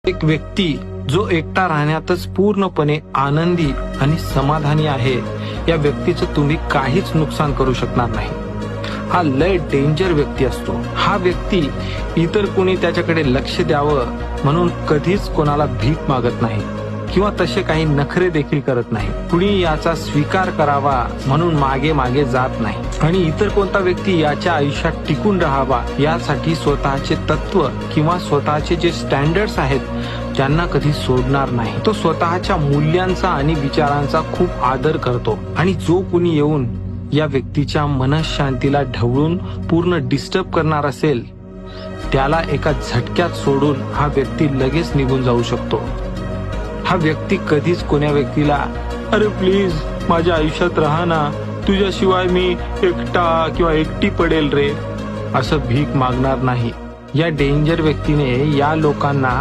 एक व्यक्ती जो एकटा राहण्यातच पूर्णपणे आनंदी आणि समाधानी आहे, या व्यक्तीचं तुम्ही काहीच नुकसान करू शकणार नाही. हा लय डेंजर व्यक्ती असतो. हा व्यक्ती इतर कोणी त्याच्याकडे लक्ष द्यावं म्हणून कधीच कोणाला भीक मागत नाही किंवा तसे काही नखरे देखील करत नाही. कुणी याचा स्वीकार करावा म्हणून मागे मागे जात नाही आणि इतर कोणता व्यक्ती याच्या आयुष्यात टिकून राहावा यासाठी स्वतःचे तत्व किंवा स्वतःचे जे स्टँडर्ड्स आहेत ज्यांना कधी सोडणार नाही. तो स्वतःच्या मूल्यांचा आणि विचारांचा खूप आदर करतो आणि जो कुणी येऊन या व्यक्तीच्या मनःशांतीला ढवळून पूर्ण डिस्टर्ब करणार असेल त्याला एका झटक्यात सोडून हा व्यक्ती लगेच निघून जाऊ शकतो. हा व्यक्ती कधीच कोण्या व्यक्तीला अरे प्लीज माझ्या आयुष्यात राहा ना, तुझ्याशिवाय मी एकटा किंवा एकटी पडेल रे असं भीक मागणार नाही. या डेंजर व्यक्तीने या लोकांना